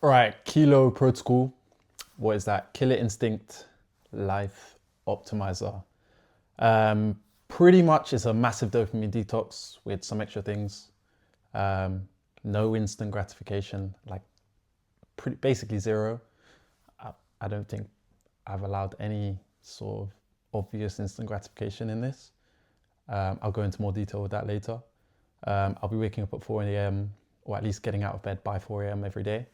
Right, Kilo Protocol. What is that? Killer Instinct Life Optimizer. Pretty much it's a massive dopamine detox with some extra things. Um, no instant gratification, like basically zero. I don't think I've allowed any sort of obvious instant gratification in this. I'll go into more detail with that later. I'll be waking up at 4 a.m. or at least getting out of bed by 4 a.m. every day.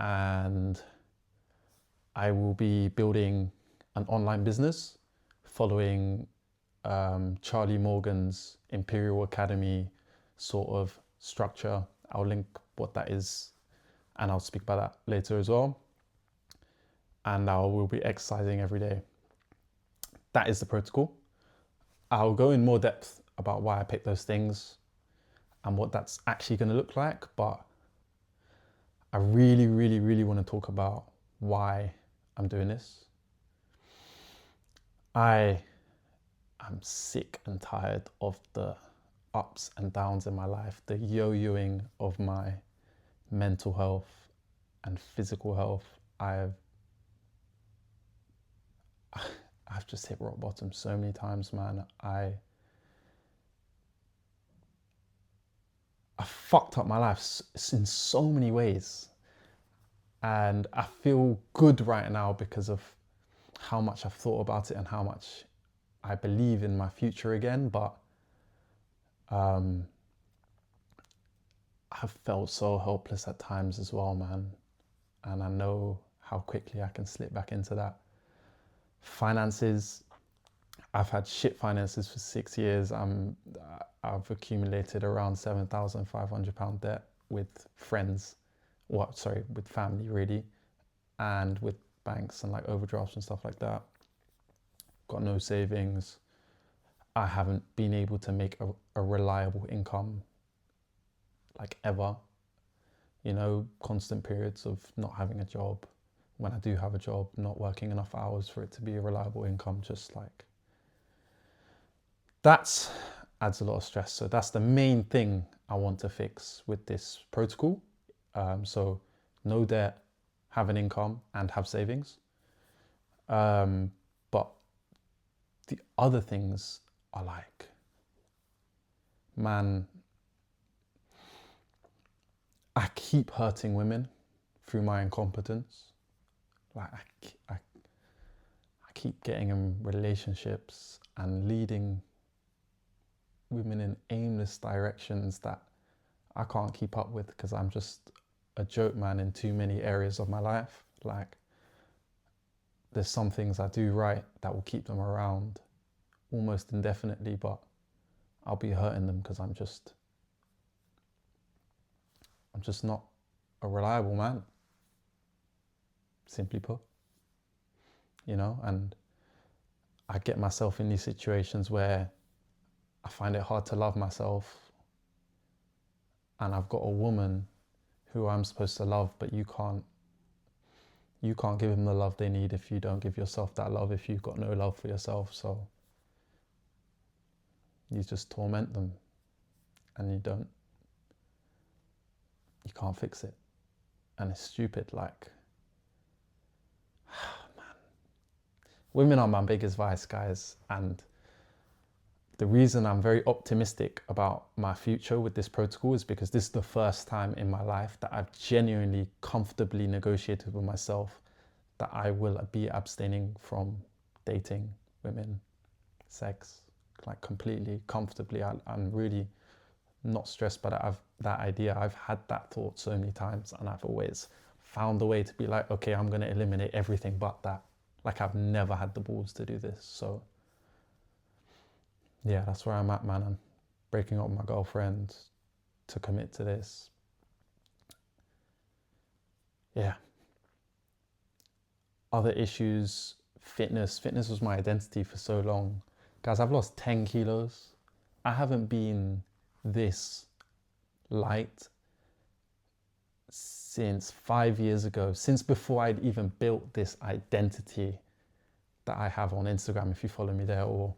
And I will be building an online business following Charlie Morgan's Imperial Academy sort of structure. I'll link what that is and I'll speak about that later as well. And I will be exercising every day. That is the protocol. I'll go in more depth about why I picked those things and what that's actually going to look like, but I really, really, really want to talk about why I'm doing this. I am sick and tired of the ups and downs in my life, the yo-yoing of my mental health and physical health. I've just hit rock bottom so many times, man. I fucked up my life in so many ways. And I feel good right now because of how much I've thought about it and how much I believe in my future again. But I've felt so helpless at times as well, man. And I know how quickly I can slip back into that. Finances, I've had shit finances for 6 years. I've accumulated around £7,500 debt with friends, with family really, and with banks and like overdrafts and stuff like that. Got no savings. I haven't been able to make a reliable income like ever. Constant periods of not having a job. When I do have a job, not working enough hours for it to be a reliable income, just like that adds a lot of stress. So that's the main thing I want to fix with this protocol. So no debt, have an income and have savings. But the other things are like, man, I keep hurting women through my incompetence. Like I keep getting in relationships and leading women in aimless directions that I can't keep up with because I'm just a joke man in too many areas of my life. Like there's some things I do right that will keep them around almost indefinitely, but I'll be hurting them because I'm just not a reliable man, simply put, and I get myself in these situations where I find it hard to love myself, and I've got a woman who I'm supposed to love, but you can't give them the love they need if you don't give yourself that love, if you've got no love for yourself. So you just torment them and you can't fix it. And it's stupid, like, man. Women are my biggest vice, guys. And the reason I'm very optimistic about my future with this protocol is because this is the first time in my life that I've genuinely comfortably negotiated with myself that I will be abstaining from dating women, sex, like completely comfortably. I'm really not stressed by that idea. I've had that thought so many times and I've always found a way to be like, okay, I'm going to eliminate everything but that. Like I've never had the balls to do this. So yeah, that's where I'm at, man. I'm breaking up with my girlfriend to commit to this. Yeah. Other issues, fitness. Fitness was my identity for so long. Guys, I've lost 10 kilos. I haven't been this light since 5 years ago, since before I'd even built this identity that I have on Instagram, if you follow me there, or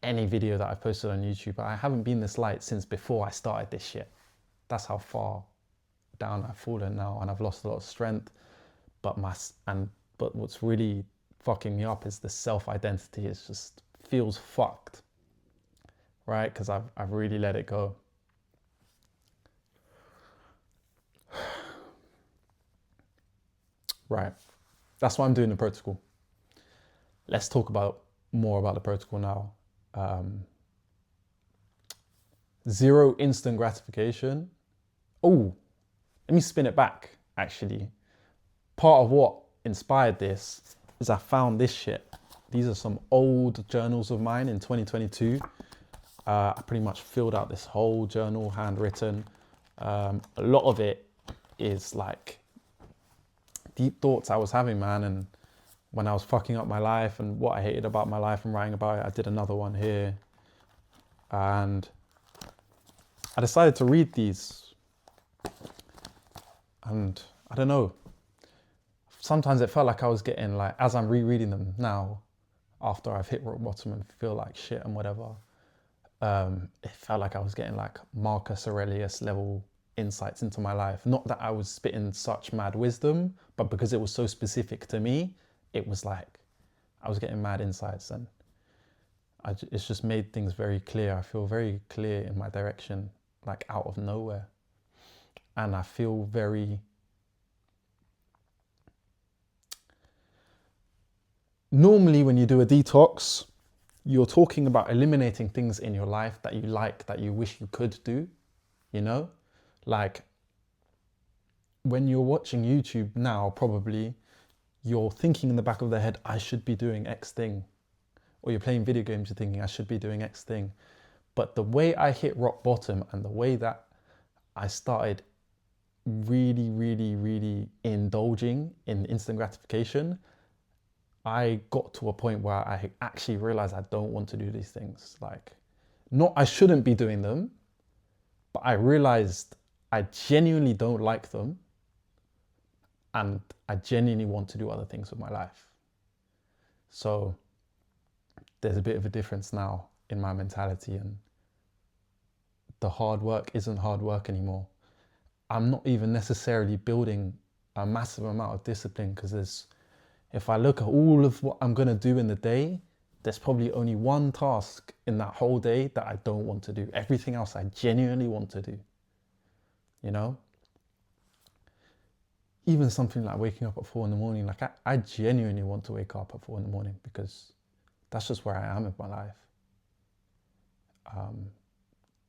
any video that I've posted on YouTube. I haven't been this light since before I started this shit. That's how far down I've fallen now, and I've lost a lot of strength. But what's really fucking me up is the self-identity. It's just feels fucked, right? Because I've really let it go. Right, that's why I'm doing the protocol. Let's talk more about the protocol now. Zero instant gratification. Oh, let me spin it back, actually. Part of what inspired this is I found this shit. These are some old journals of mine in 2022. I pretty much filled out this whole journal, handwritten. A lot of it is like deep thoughts I was having, man, and when I was fucking up my life and what I hated about my life and writing about it. I did another one here, and I decided to read these, and I don't know, sometimes it felt like I was getting, like, as I'm rereading them now, after I've hit rock bottom and feel like shit and whatever, it felt like I was getting like Marcus Aurelius level insights into my life. Not that I was spitting such mad wisdom, but because it was so specific to me, it was like I was getting mad insights, and it's just made things very clear. I feel very clear in my direction, like out of nowhere. And I feel very... Normally when you do a detox, you're talking about eliminating things in your life that you like, that you wish you could do, you know? Like, when you're watching YouTube now, probably, you're thinking in the back of the head, I should be doing X thing. Or you're playing video games, you're thinking, I should be doing X thing. But the way I hit rock bottom and the way that I started really, really, really indulging in instant gratification, I got to a point where I actually realized I don't want to do these things. Like, not I shouldn't be doing them, but I realized I genuinely don't like them, and I genuinely want to do other things with my life. So there's a bit of a difference now in my mentality, and the hard work isn't hard work anymore. I'm not even necessarily building a massive amount of discipline, because if I look at all of what I'm going to do in the day, there's probably only one task in that whole day that I don't want to do. Everything else I genuinely want to do, you know? Even something like waking up at 4 a.m, like I genuinely want to wake up at 4 a.m, because that's just where I am in my life.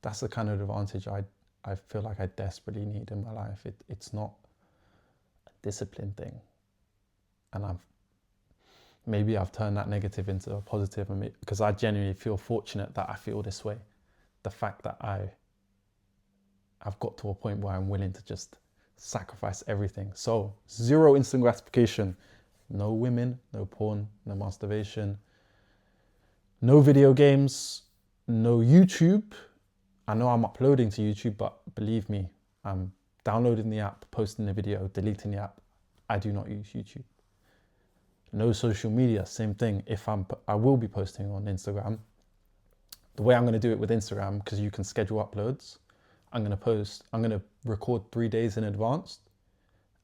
That's the kind of advantage I feel like I desperately need in my life. It's not a discipline thing. And maybe I've turned that negative into a positive, because I genuinely feel fortunate that I feel this way. The fact that I've got to a point where I'm willing to just sacrifice everything. So 0 instant gratification, no women, no porn, no masturbation, no video games, no YouTube. I know I'm uploading to YouTube, but believe me, I'm downloading the app, posting the video, deleting the app. I do not use YouTube. No social media, same thing. I will be posting on Instagram. The way I'm going to do it with Instagram, because you can schedule uploads, I'm going to record 3 days in advance,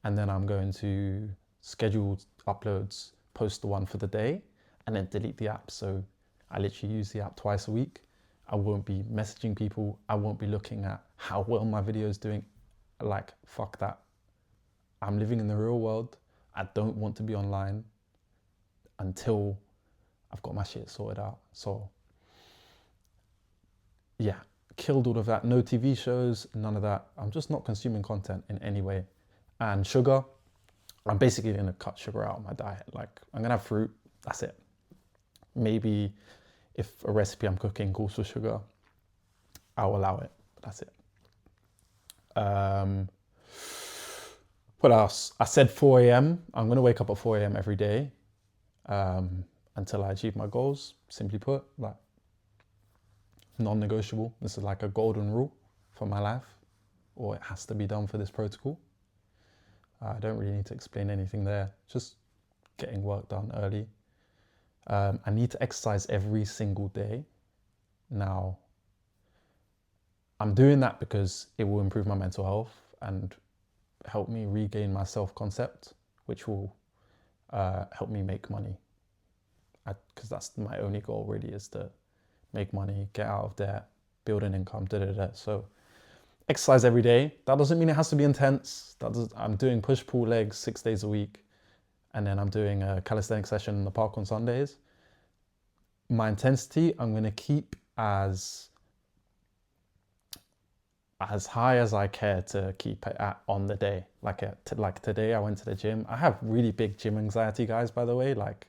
and then I'm going to schedule uploads, post the one for the day, and then delete the app. So I literally use the app twice a week. I won't be messaging people. I won't be looking at how well my video is doing. Like, fuck that. I'm living in the real world. I don't want to be online until I've got my shit sorted out. So yeah, killed all of that. No TV shows, none of that. I'm just not consuming content in any way. And sugar, I'm basically going to cut sugar out of my diet. Like, I'm going to have fruit, that's it. Maybe if a recipe I'm cooking calls for sugar, I'll allow it, but that's it. What else? I said 4 a.m. I'm going to wake up at 4 a.m. every day until I achieve my goals. Simply put, like, non-negotiable. This is like a golden rule for my life, or it has to be done for this protocol. I don't really need to explain anything there. Just getting work done early. I need to exercise every single day. Now, I'm doing that because it will improve my mental health, and help me regain my self-concept, which will help me make money. Because that's my only goal really, is to make money, get out of debt, build an income, So exercise every day. That doesn't mean it has to be intense. I'm doing push-pull legs 6 days a week. And then I'm doing a calisthenics session in the park on Sundays. My intensity, I'm going to keep as high as I care to keep it at on the day. Like today, I went to the gym. I have really big gym anxiety, guys, by the way. Like,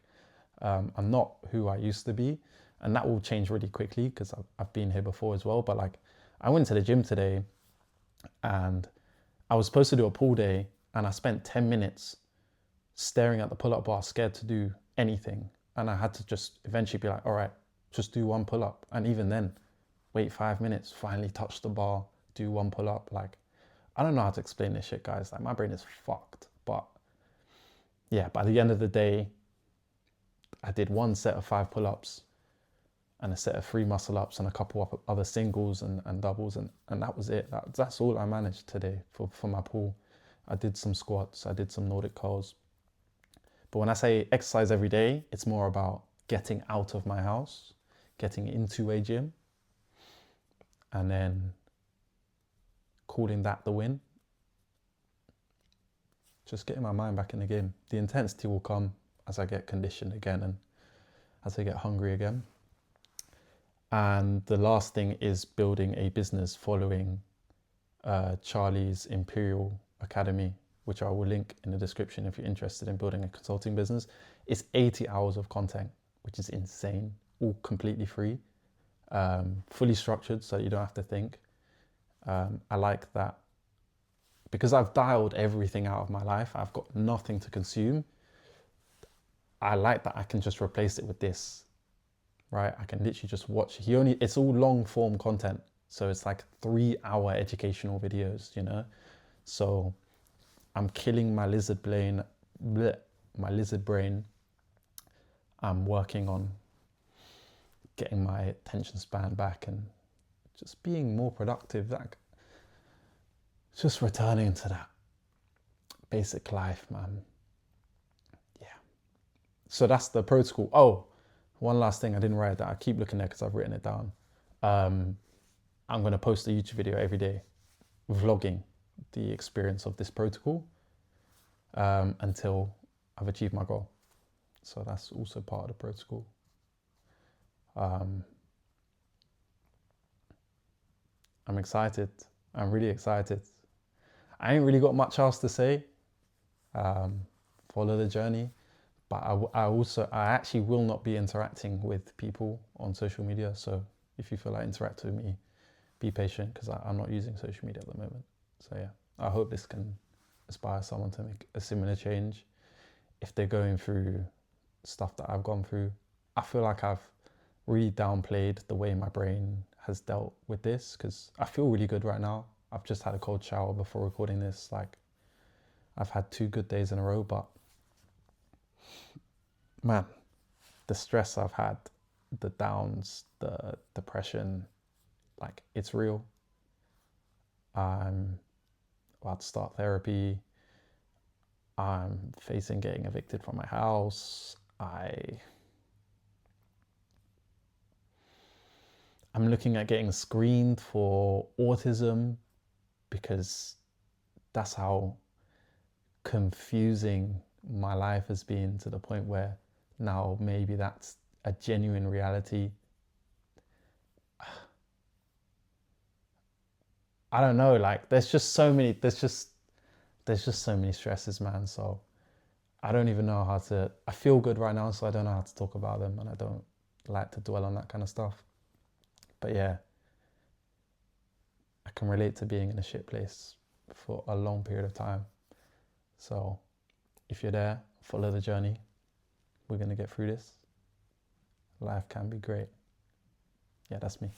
I'm not who I used to be. And that will change really quickly because I've been here before as well. But like, I went to the gym today and I was supposed to do a pull day, and I spent 10 minutes staring at the pull-up bar, scared to do anything. And I had to just eventually be like, all right, just do one pull-up. And even then, wait 5 minutes, finally touch the bar, do one pull-up. Like, I don't know how to explain this shit, guys. Like, my brain is fucked. But yeah, by the end of the day, I did one set of 5 pull-ups and a set of 3 muscle-ups and a couple of other singles and doubles. And that was it. That's all I managed today for my pull. I did some squats. I did some Nordic curls. But when I say exercise every day, it's more about getting out of my house, getting into a gym, and then calling that the win. Just getting my mind back in the game. The intensity will come as I get conditioned again and as I get hungry again. And the last thing is building a business following Charlie's Imperial Academy, which I will link in the description if you're interested in building a consulting business. It's 80 hours of content, which is insane, all completely free, fully structured so you don't have to think. I like that because I've dialed everything out of my life. I've got nothing to consume. I like that I can just replace it with this, right? I can literally just watch. It's all long form content. So it's like 3-hour educational videos, you know? So I'm killing my lizard brain. I'm working on getting my attention span back and just being more productive. Like, just returning to that basic life, man. Yeah. So that's the protocol. Oh, one last thing I didn't write that. I keep looking there because I've written it down. I'm going to post a YouTube video every day, vlogging the experience of this protocol until I've achieved my goal. So that's also part of the protocol. I'm excited. I'm really excited. I ain't really got much else to say. Follow the journey. But I actually will not be interacting with people on social media. So if you feel like interacting with me, be patient because I'm not using social media at the moment. So yeah, I hope this can inspire someone to make a similar change. If they're going through stuff that I've gone through, I feel like I've really downplayed the way my brain has dealt with this because I feel really good right now. I've just had a cold shower before recording this. Like, I've had 2 good days in a row, but man, the stress I've had, the downs, the depression, like, it's real. I'm about to start therapy. I'm facing getting evicted from my house. I'm looking at getting screened for autism because that's how confusing my life has been, to the point where now maybe that's a genuine reality. I don't know, like, there's just so many stresses, man. So I don't even know how to, I feel good right now, so I don't know how to talk about them, and I don't like to dwell on that kind of stuff. But yeah, I can relate to being in a shit place for a long period of time. So if you're there, follow the journey. We're going to get through this. Life can be great. Yeah, that's me.